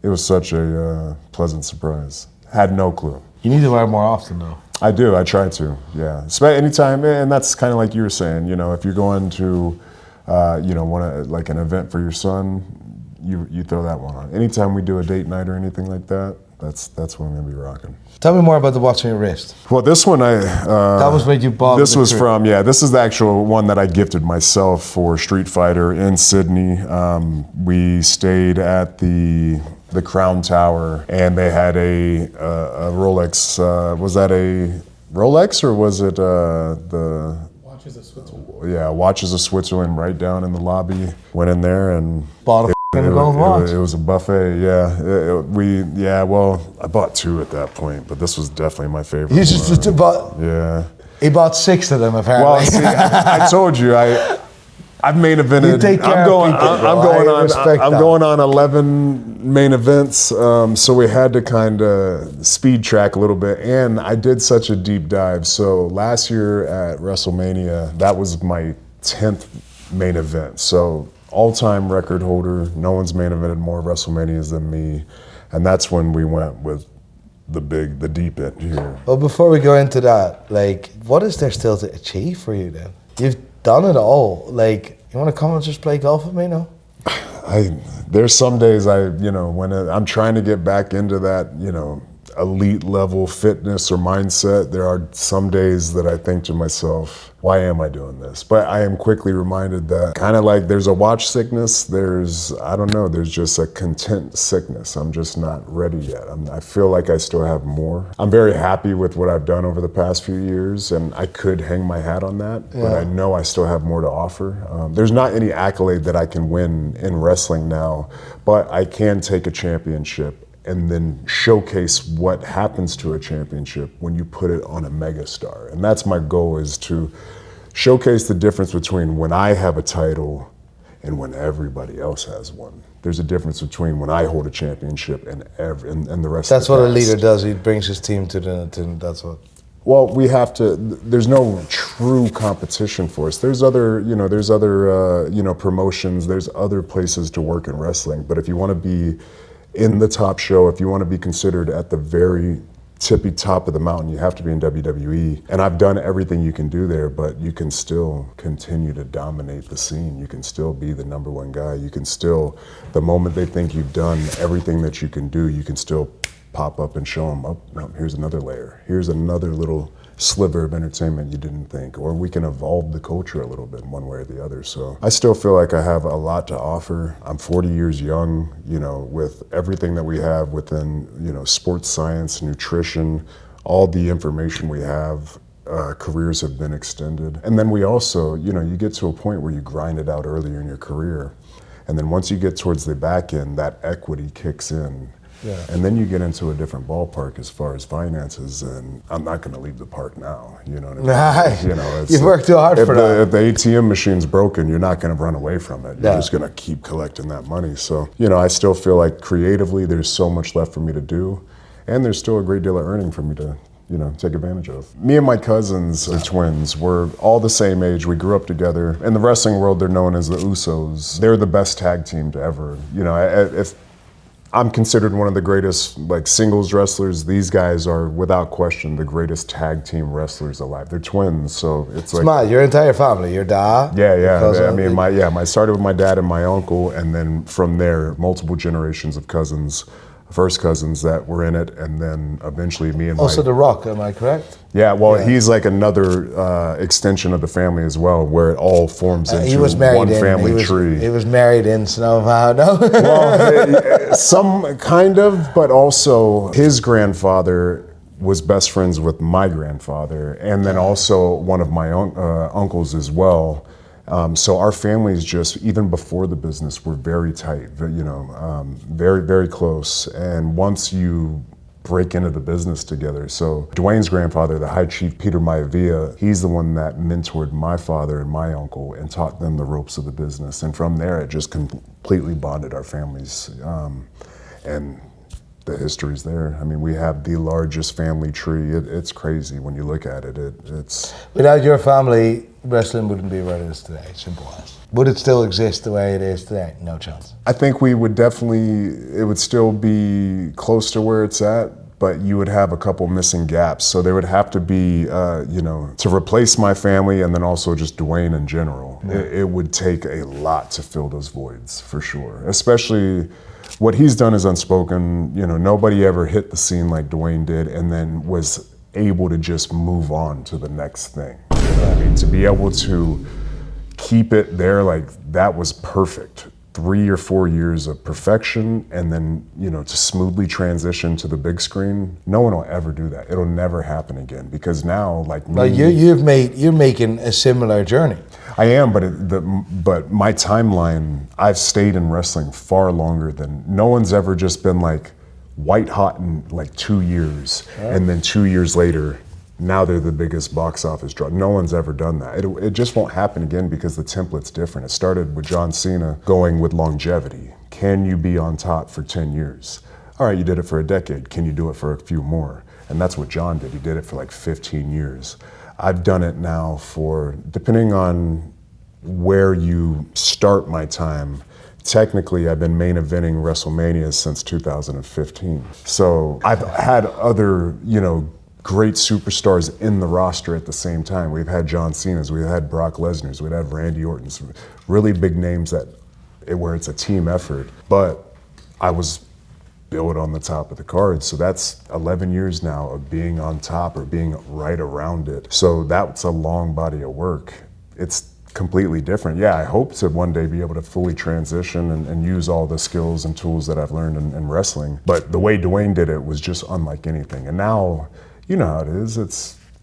was such a pleasant surprise. Had no clue. You need to wear it more often though. I do, I try to, yeah. Anytime, and that's kind of like you were saying, if you're going to, like an event for your son, you throw that one on. Anytime we do a date night or anything like that, that's what I'm gonna be rocking. Tell me more about the watch on your wrist. Well, this one that was what you bought. This was from, this is the actual one that I gifted myself for Street Fighter in Sydney. We stayed at the Crown Tower, and they had a Rolex. Was that a Rolex or was it the Watches of Switzerland? Yeah, Watches of Switzerland, right down in the lobby. Went in there and bought a gold watch. It was a buffet, yeah. Well, I bought 2 at that point, but this was definitely my favorite. You just bought. Yeah. He bought 6 of them apparently. Well, see, I told you, I've main evented. You take care of people, I'm going on 11 main events, so we had to kind of speed track a little bit. And I did such a deep dive. So last year at WrestleMania, that was my 10th main event. So all-time record holder. No one's main evented more WrestleManias than me, and that's when we went with the deep end here. Well, before we go into that, like, what is there still to achieve for you then? You've done it all. Like, you want to come and just play golf with me? No. There's some days when I'm trying to get back into that, elite level fitness or mindset, there are some days that I think to myself, why am I doing this? But I am quickly reminded that kind of like there's a watch sickness, there's just a content sickness. I'm just not ready yet. I feel like I still have more. I'm very happy with what I've done over the past few years, and I could hang my hat on that, but I know I still have more to offer. There's not any accolade that I can win in wrestling now, but I can take a championship and then showcase what happens to a championship when you put it on a megastar. And that's my goal, is to showcase the difference between when I have a title and when everybody else has one. There's a difference between when I hold a championship and the rest That's of the what a leader cast. does. He brings his team to that's what. Well, we have to. There's no true competition for us. There's other promotions. There's other places to work in wrestling. But if you want to be in the top show, if you want to be considered at the very tippy top of the mountain, you have to be in WWE. And I've done everything you can do there, but you can still continue to dominate the scene. You can still be the number one guy. You can still, the moment they think you've done everything that you can do, you can still pop up and show them, oh, no, here's another layer. Here's another little sliver of entertainment you didn't think. Or we can evolve the culture a little bit in one way or the other. So I still feel like I have a lot to offer. I'm 40 years young, with everything that we have within, sports science, nutrition, all the information we have. Careers have been extended. And then we also, you get to a point where you grind it out earlier in your career. And then once you get towards the back end, that equity kicks in. Yeah. And then you get into a different ballpark as far as finances, and I'm not going to leave the park now. You know what I mean? You've worked too hard for that. If the ATM machine's broken, you're not going to run away from it. You're just going to keep collecting that money. So, I still feel like creatively there's so much left for me to do, and there's still a great deal of earning for me to take advantage of. Me and my cousins, the twins, we're all the same age. We grew up together. In the wrestling world, they're known as the Usos. They're the best tag team to ever. If I'm considered one of the greatest singles wrestlers, these guys are without question the greatest tag team wrestlers alive. They're twins, so it's like Smart, your entire family, your dad. I started with my dad and my uncle, and then from there, multiple generations of cousins. First cousins that were in it, and then eventually me and also The Rock, am I correct? Yeah, well, he's like another extension of the family as well, where it all forms into one family tree. He was married in Snowbound, no? Well, some kind of, but also his grandfather was best friends with my grandfather, and then also one of my uncles as well. So our families just, even before the business, were very tight, very, very close. And once you break into the business together, so Dwayne's grandfather, the High Chief Peter Maivia, he's the one that mentored my father and my uncle and taught them the ropes of the business. And from there, it just completely bonded our families. And the history's there. I mean, we have the largest family tree. It's crazy when you look at it. It's Without your family, wrestling wouldn't be what it is today, simple as. Would it still exist the way it is today? No chance. I think it would still be close to where it's at, but you would have a couple missing gaps. So there would have to be, to replace my family and then also just Dwayne in general. Yeah. It would take a lot to fill those voids, for sure. Especially what he's done is unspoken. Nobody ever hit the scene like Dwayne did and then was able to just move on to the next thing. I mean, to be able to keep it there, that was perfect. 3 or 4 years of perfection, and then, to smoothly transition to the big screen. No one will ever do that. It'll never happen again, because now, you're making a similar journey. I am, but my timeline, I've stayed in wrestling far longer than, no one's ever just been white hot in 2 years, and then 2 years later, now they're the biggest box office draw. No one's ever done that. It just won't happen again because the template's different. It started with John Cena going with longevity. Can you be on top for 10 years? All right, you did it for a decade. Can you do it for a few more? And that's what John did. He did it for 15 years. I've done it now for, depending on where you start my time, technically I've been main eventing WrestleMania since 2015. So I've had other, great superstars in the roster at the same time. We've had John Cena's, we've had Brock Lesnar's, we've had Randy Orton's, really big names where it's a team effort. But I was built on the top of the card. So that's 11 years now of being on top or being right around it. So that's a long body of work. It's completely different. Yeah, I hope to one day be able to fully transition and use all the skills and tools that I've learned in wrestling. But the way Dwayne did it was just unlike anything. And now, you know how it is.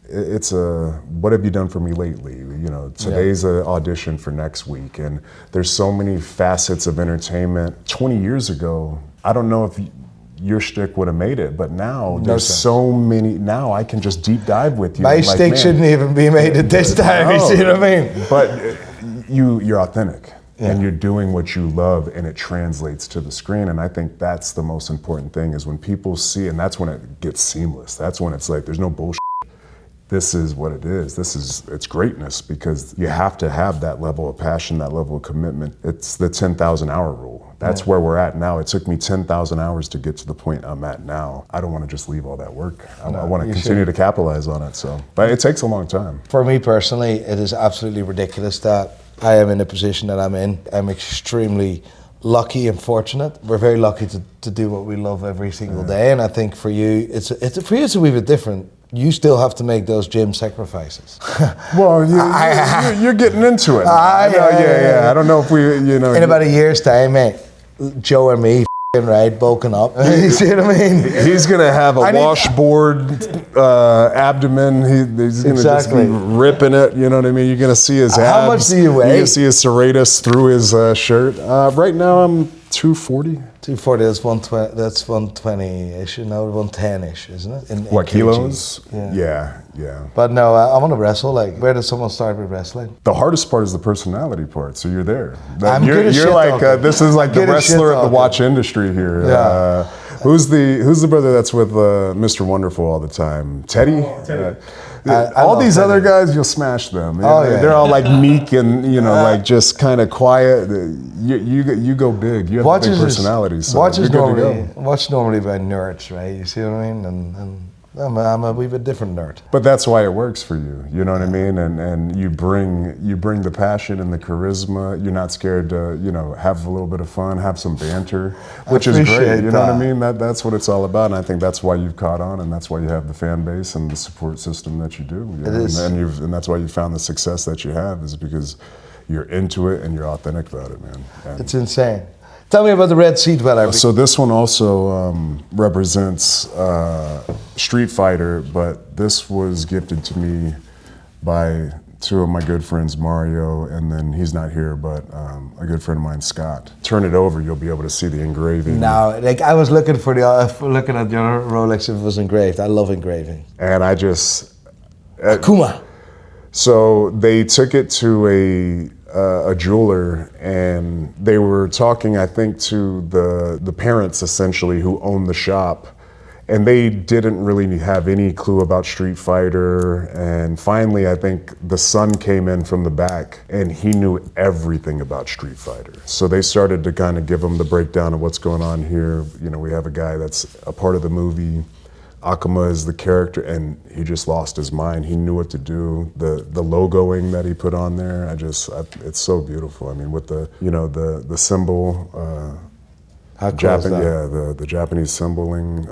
It's a, what have you done for me lately? You know, today's an audition for next week. And there's so many facets of entertainment. 20 years ago, I don't know if your shtick would have made it, but now there's so many, now I can just deep dive with you. My shtick shouldn't even be made at this time, you see what I mean? But you're authentic. And you're doing what you love, and it translates to the screen. And I think that's the most important thing, is when people see, and that's when it gets seamless. That's when it's like, there's no bullshit. This is what it is. It's greatness, because you have to have that level of passion, that level of commitment. It's the 10,000 hour rule. That's where we're at now. It took me 10,000 hours to get to the point I'm at now. I don't want to just leave all that work. I want to continue to capitalize on it. So, but it takes a long time. For me personally, it is absolutely ridiculous that I am in the position that I'm in. I'm extremely lucky and fortunate. We're very lucky to do what we love every single day. And I think for you, it's a wee bit different. You still have to make those gym sacrifices. Well, you're getting into it. I don't know if in about a year's time, mate, Joe and me, right, bulking up. You see what I mean? He's gonna have a washboard abdomen. He's gonna just be ripping it. You know what I mean? You're gonna see his abs. How much do you weigh? You're gonna see his serratus through his shirt. Right now, I'm 240. 240. That's 120. That's 120-ish. No, 110-ish, isn't it? In what, kilos? Yeah. Yeah. But no, I want to wrestle. Like, where does someone start with wrestling? The hardest part is the personality part. So you're there. You're like this is like the wrestler of the watch industry here. Yeah. Who's the brother that's with Mr. Wonderful all the time? Teddy. All these other guys, you'll smash them. They're all like meek and like just kind of quiet. You go big. You have a big personality. So watch normally by nerds, right? You see what I mean? And I'm a wee bit different nerd. But that's why it works for you. You know what I mean? And you bring the passion and the charisma. You're not scared to have a little bit of fun, have some banter, which is great. You know what I mean? That's what it's all about. And I think that's why you've caught on, and that's why you have the fan base and the support system that you do. It is. And that's why you found the success that you have, is because you're into it and you're authentic about it, man. And it's insane. Tell me about the red seat whatever. So this one also represents Street Fighter, but this was gifted to me by two of my good friends, Mario, and then he's not here, but a good friend of mine, Scott. Turn it over, you'll be able to see the engraving. Now, like I was looking at your Rolex if it was engraved. I love engraving. And I just... Akuma. So they took it to a jeweler, and they were talking, I think, to the parents essentially who owned the shop, and they didn't really have any clue about Street Fighter. And finally, I think the son came in from the back, and he knew everything about Street Fighter. So they started to kind of give him the breakdown of what's going on here. We have a guy that's a part of the movie. Akuma is the character, and he just lost his mind. He knew what to do. The logoing that he put on there, it's so beautiful. I mean, with the symbol, how cool is that? the Japanese symboling.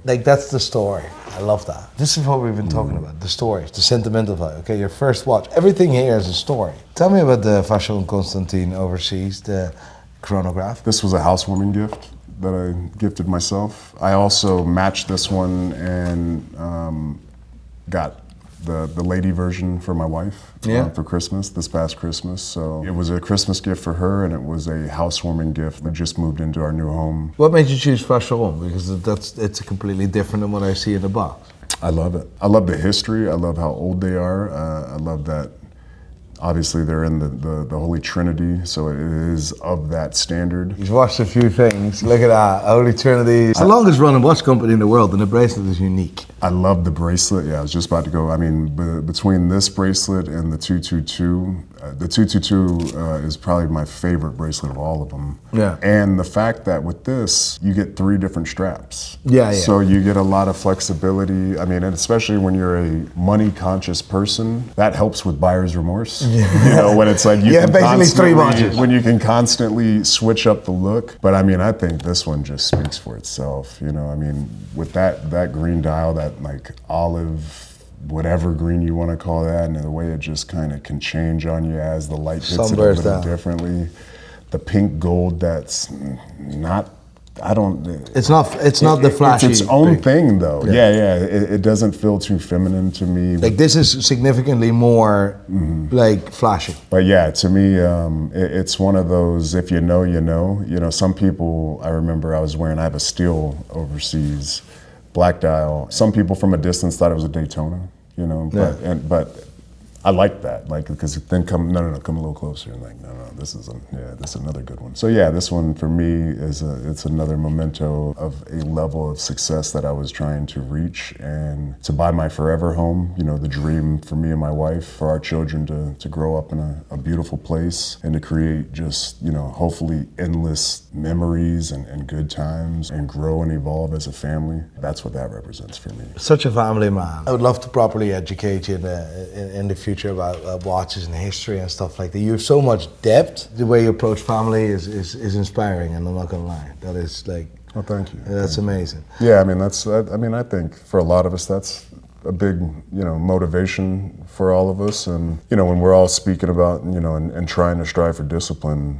Like that's the story. I love that. This is what we've been talking about. The story, the sentimental value. Okay, your first watch. Everything here is a story. Tell me about the Fashion Constantine overseas, the chronograph. This was a housewarming gift that I gifted myself. I also matched this one and got the lady version for my wife for Christmas, this past Christmas. So it was a Christmas gift for her, and it was a housewarming gift. We just moved into our new home. What made you choose Fashion? Because it's completely different than what I see in the box. I love it. I love the history. I love how old they are. I love that. Obviously, they're in the Holy Trinity, so it is of that standard. He's watched a few things. Look at that, Holy Trinity. It's the longest running watch company in the world, and the bracelet is unique. I love the bracelet. Yeah, I was just about to go. I mean, between this bracelet and the 222, the 222 is probably my favorite bracelet of all of them. Yeah. And the fact that with this, you get 3 different straps. Yeah. So you get a lot of flexibility. I mean, and especially when you're a money-conscious person, that helps with buyer's remorse. You know, when it's like you can basically 3 watches. when you can constantly switch up the look. But I mean, I think this one just speaks for itself. You know, I mean, with that green dial, that like olive, whatever green you want to call that, and the way it just kind of can change on you as the light hits it a little differently. The pink gold, that's not. It's not the flashy. It's its own thing, though. Yeah. It doesn't feel too feminine to me. Like this is significantly more like flashy. But yeah, to me, it's one of those. If you know, you know. You know, some people. I remember I have a steel overseas, black dial. Some people from a distance thought it was a Daytona. You know, but I like that, like, because then come a little closer, and like, no, this is another good one. So yeah, this one for me it's another memento of a level of success that I was trying to reach, and to buy my forever home, you know, the dream for me and my wife, for our children to grow up in a beautiful place, and to create just, you know, hopefully endless memories and good times, and grow and evolve as a family. That's what that represents for me. Such a family man. I would love to properly educate you in the future about watches and history and stuff like that. You have so much depth. The way you approach family is inspiring, and I'm not gonna lie. That is like, oh, thank you. That's amazing. Yeah, I mean, I think for a lot of us, that's a big, you know, motivation for all of us. And, you know, when we're all speaking about, you know, and trying to strive for discipline,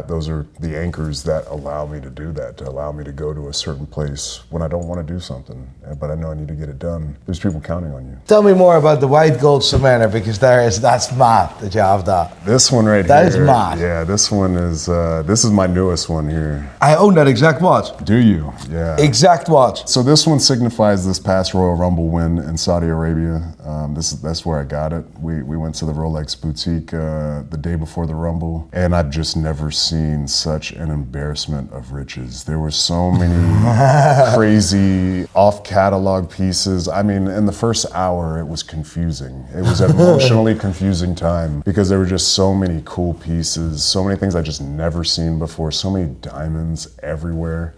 those are the anchors that allow me to do that, to allow me to go to a certain place when I don't want to do something, but I know I need to get it done. There's people counting on you. Tell me more about the white gold Submariner, because that's mad that you have that. This one right here. That is mad. Yeah, this one is, this is my newest one here. I own that exact watch. Do you? Yeah. Exact watch. So this one signifies this past Royal Rumble win in Saudi Arabia. That's where I got it. We went to the Rolex boutique the day before the Rumble, and I've just never seen such an embarrassment of riches. There were so many crazy off-catalog pieces. I mean, in the first hour, it was confusing. It was an emotionally confusing time, because there were just so many cool pieces, so many things I just never seen before, so many diamonds everywhere.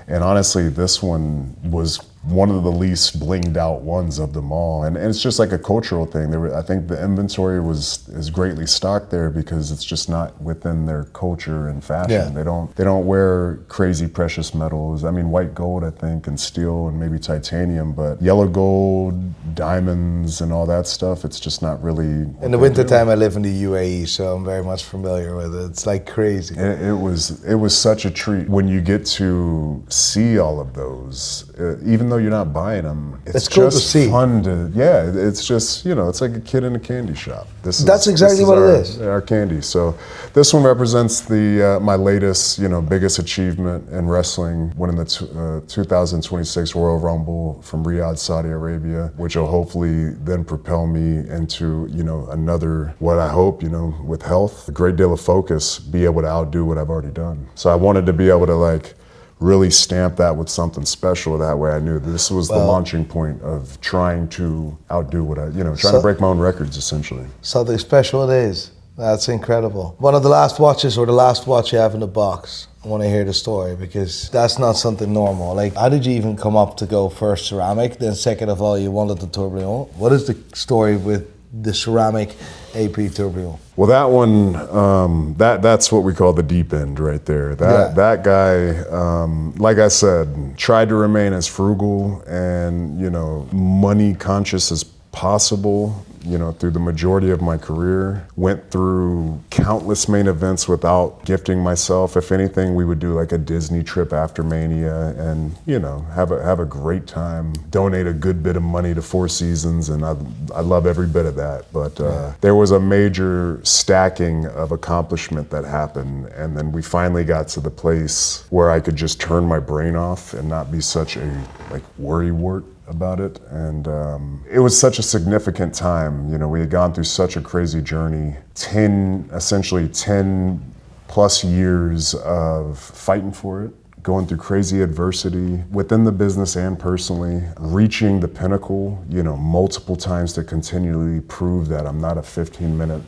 And honestly, this one was one of the least blinged out ones of them all, and it's just like a cultural thing. I think the inventory is greatly stocked there because it's just not within their culture and fashion. Yeah. They don't wear crazy precious metals. I mean, white gold, I think, and steel, and maybe titanium, but yellow gold, diamonds, and all that stuff, it's just not really. In the wintertime, I live in the UAE, so I'm very much familiar with it. It's like crazy. It was such a treat when you get to see all of those, even though you're not buying them. It's cool just to see. Fun to, yeah, it's just, you know, it's like a kid in a candy shop. That's exactly what it is. Our candy. So this one represents the my latest, you know, biggest achievement in wrestling, winning the 2026 Royal Rumble from Riyadh, Saudi Arabia, which will hopefully then propel me into, you know, another, what I hope, you know, with health, a great deal of focus, be able to outdo what I've already done. So I wanted to be able to, like, really stamp that with something special. That way I knew this was the launching point of trying to outdo what trying to break my own records, essentially. Something special it is. That's incredible. One of the last watches, or the last watch you have in the box. I want to hear the story, because that's not something normal. Like, how did you even come up to go first ceramic, then second of all you wanted the tourbillon? What is the story with the ceramic AP tourbillon? Well, that one, that's what we call the deep end right there. That guy, like I said, tried to remain as frugal and, you know, money conscious as possible, you know, through the majority of my career. Went through countless main events without gifting myself. If anything, we would do like a Disney trip after Mania and, you know, have a great time, donate a good bit of money to Four Seasons, and I love every bit of that. But there was a major stacking of accomplishment that happened, and then we finally got to the place where I could just turn my brain off and not be such a, like, worrywart about it. And it was such a significant time. You know, we had gone through such a crazy journey, essentially 10 plus years of fighting for it, going through crazy adversity within the business and personally, reaching the pinnacle, you know, multiple times to continually prove that I'm not a 15-minute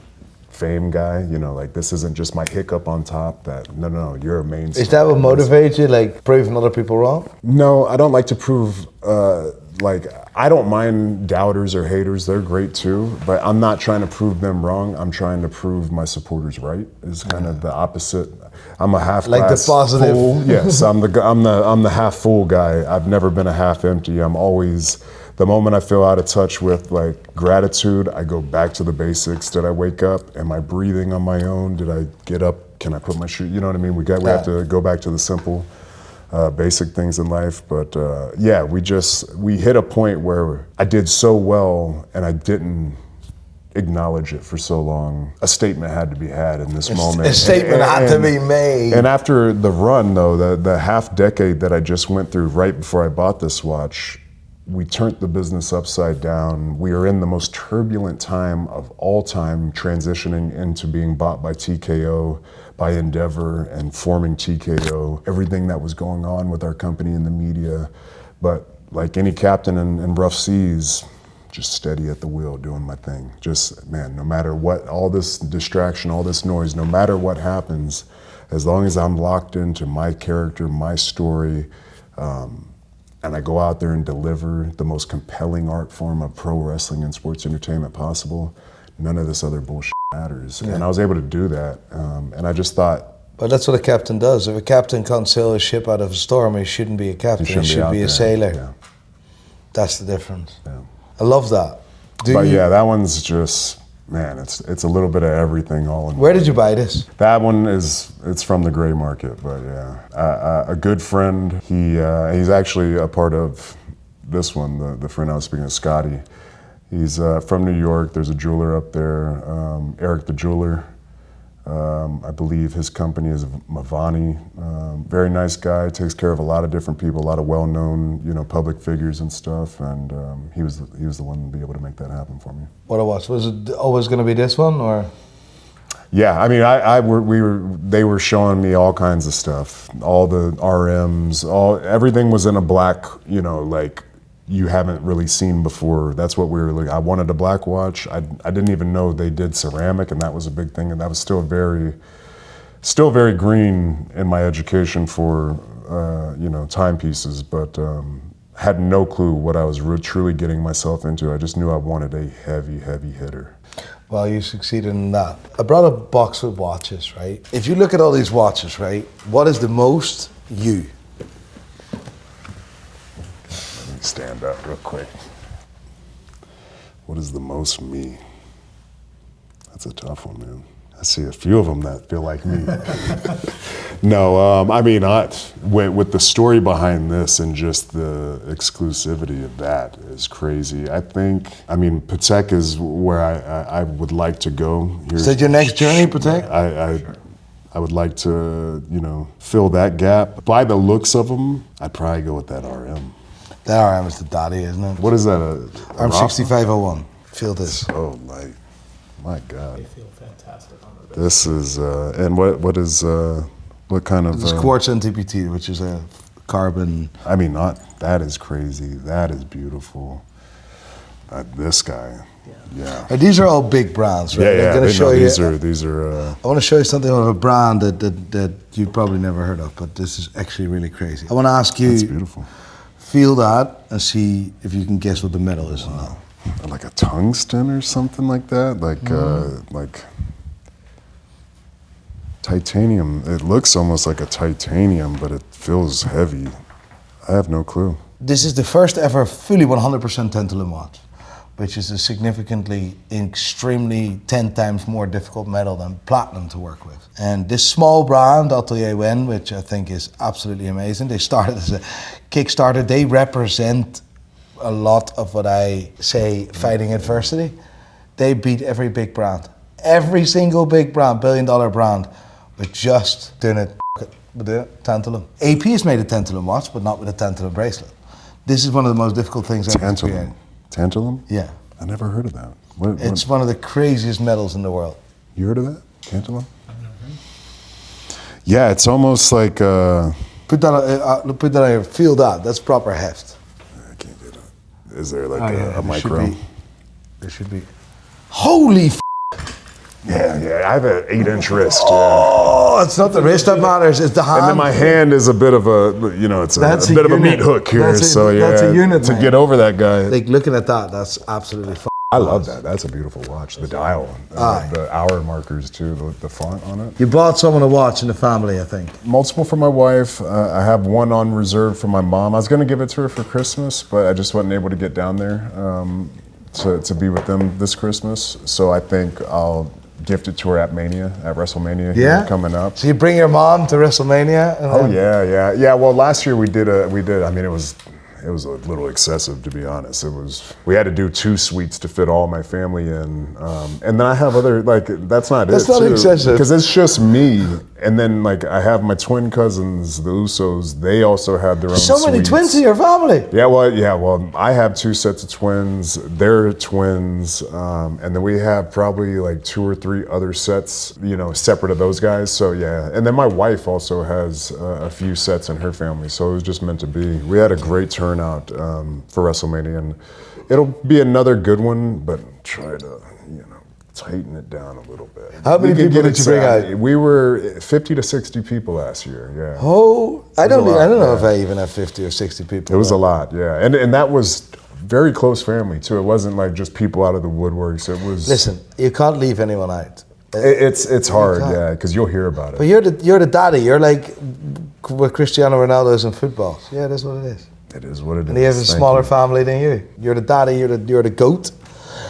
fame guy, you know, like this isn't just my hiccup on top, that no, you're a mainstay. Is that what motivates you, like proving other people wrong? No, I don't like to prove, like, I don't mind doubters or haters, they're great too, but I'm not trying to prove them wrong, I'm trying to prove my supporters right, is kind of the opposite. I'm a half like glass the positive. full. Yes, I'm the half full guy. I've never been a half empty. I'm always, the moment I feel out of touch with like gratitude, I go back to the basics. Did I wake up? Am I breathing on my own? Did I get up? Can I put my shoe? You know what I mean? We have to go back to the simple, basic things in life. But yeah, we hit a point where I did so well and I didn't acknowledge it for so long. A statement had to be had in this moment. A statement had to be made. And after the run though, the half decade that I just went through right before I bought this watch, we turned the business upside down. We are in the most turbulent time of all time, transitioning into being bought by TKO, by Endeavor, and forming TKO. Everything that was going on with our company in the media. But like any captain in rough seas, just steady at the wheel, doing my thing. Just, man, no matter what, all this distraction, all this noise, no matter what happens, as long as I'm locked into my character, my story, and I go out there and deliver the most compelling art form of pro wrestling and sports entertainment possible, none of this other bullshit matters. Yeah. And I was able to do that. And I just thought, but that's what a captain does. If a captain can't sail a ship out of a storm, he shouldn't be a captain. He should be a sailor. Yeah. That's the difference. Yeah. I love that. Yeah, that one's just, man, it's a little bit of everything all in. Where did you buy this? That one it's from the gray market, but yeah. A good friend, he's actually a part of this one, the friend I was speaking of, Scotty. He's from New York. There's a jeweler up there, Eric the Jeweler. I believe his company is Mavani. Very nice guy, takes care of a lot of different people, a lot of well-known, you know, public figures and stuff. And he was the one to be able to make that happen for me. What was it always going to be this one, or? Yeah, I mean, they were showing me all kinds of stuff, all the RMs, everything was in a black, you know, like you haven't really seen before. That's what we were like. I wanted a black watch. I didn't even know they did ceramic, and that was a big thing. And that was still very green in my education for you know, timepieces, but had no clue what I was truly getting myself into. I just knew I wanted a heavy hitter. Well, you succeeded in that. I brought a box with watches, right? If you look at all these watches, right, what is the most you? Stand up real quick. What is the most me? That's a tough one, man. I see a few of them that feel like me. No, I mean, with the story behind this and just the exclusivity of that is crazy. I mean, Patek is where I would like to go. Is that your next journey, Patek? I would like to, you know, fill that gap. By the looks of them, I'd probably go with that RM. That RM is the daddy, isn't it? What is that? RM 6501. Feel this. Oh, like, my God. They feel fantastic on the wrist. This is, and what kind of? This is quartz NTPT, which is a carbon. I mean, that is crazy. That is beautiful. This guy, yeah. These are all big brands, right? Yeah, I'm gonna show you. These are. I want to show you something of a brand that you've probably never heard of, but this is actually really crazy. I want to ask you. That's beautiful. Feel that and see if you can guess what the metal is. Wow. Like a tungsten or something like that, like titanium. It looks almost like a titanium, but it feels heavy. I have no clue. This is the first ever fully 100% tantalum watch, which is a significantly, extremely 10 times more difficult metal than platinum to work with. And this small brand, Atelier Wen, which I think is absolutely amazing, they started as a Kickstarter. They represent a lot of what I say, fighting adversity. They beat every big brand. Every single big brand, billion-dollar brand, with just doing it with the tantalum. AP has made a tantalum watch, but not with a tantalum bracelet. This is one of the most difficult things I've ever created. Tantalum? Yeah. I never heard of that. It's one of the craziest metals in the world. You heard of that? Tantalum? Yeah, it's almost like Put that on your, feel that. That's proper heft. I can't get it. Is there like a There micro? There should be. Holy f***. Yeah, I have an 8-inch wrist. Oh, it's not the wrist that matters, it's the hand. And then my hand is a bit of a, you know, it's a bit of a unit. meat hook here. That's yeah, a unit, to man. get over that guy. Like looking at that, that's absolutely f***. I love that. That's a beautiful watch. The dial, the hour markers too, the font on it. You bought someone a watch in the family, I think. Multiple for my wife. I have one on reserve for my mom. I was going to give it to her for Christmas, but I just wasn't able to get down there to be with them this Christmas. So I think I'll gift it to her at WrestleMania here coming up. So you bring your mom to WrestleMania? Oh yeah. Well, last year we did. I mean, it was a little excessive, to be honest. We had to do 2 suites to fit all my family in, and then I have other that's not excessive because it's just me. And then I have my twin cousins, the Usos. They also have their own. So many suites. twins in your family. Yeah, well, I have 2 sets of twins. They're twins, and then we have probably 2 or 3 other sets, separate of those guys. So yeah, and then my wife also has a few sets in her family. So it was just meant to be. We had a great turnout for WrestleMania, and it'll be another good one, but try to tighten it down a little bit. How many people did you bring out? We were 50 to 60 people last year. Yeah. Oh, I don't know if I even have 50 or 60 people. It was a lot, yeah, and that was very close family too. It wasn't just people out of the woodworks. It was. Listen, you can't leave anyone out. It's hard, yeah, because you'll hear about it. But you're the daddy. You're like what Cristiano Ronaldo is in football. Yeah, that's what it is. It is what it is. And he has a smaller family than you. You're the daddy. You're the goat.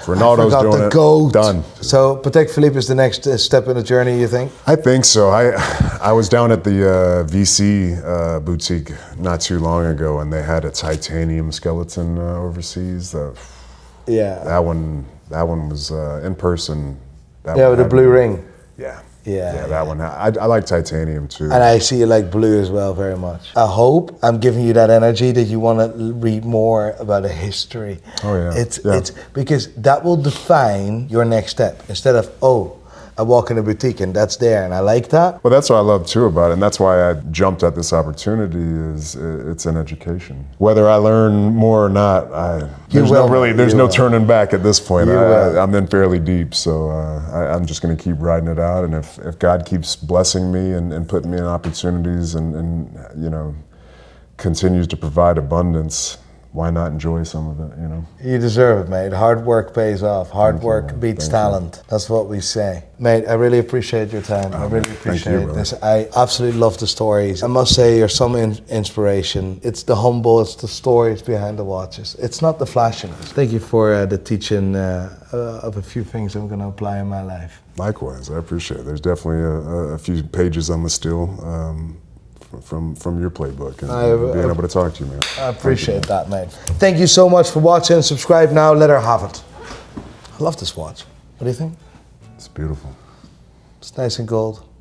Ronaldo's doing it. Goat. Done. So Patek Philippe is the next step in the journey, you think? I think so. I was down at the VC boutique not too long ago, and they had a titanium skeleton overseas. That one was in person. With the blue ring. Yeah, that one. I like titanium too. And I see you like blue as well very much. I hope I'm giving you that energy that you want to read more about a history. Oh yeah. It's because that will define your next step. Instead of, I walk in a boutique and that's there, and I like that. Well, that's what I love too about it, and that's why I jumped at this opportunity. Is it's an education. Whether I learn more or not, there's no turning back at this point. I'm in fairly deep, so I'm just going to keep riding it out. And if God keeps blessing me and putting me in opportunities and continues to provide abundance, why not enjoy some of it, You deserve it, mate. Hard work pays off. Hard work beats talent. That's what we say. Mate, I really appreciate your time. I really appreciate this. I absolutely love the stories. I must say you're some inspiration. It's the humble, it's the stories behind the watches. It's not the flashiness. Thank you for the teaching of a few things I'm going to apply in my life. Likewise, I appreciate it. There's definitely a few pages I'm still from your playbook and being able to talk to you, man. I appreciate that, mate. Thank you so much for watching. Subscribe now. Let her have it. I love this watch. What do you think? It's beautiful. It's nice and gold.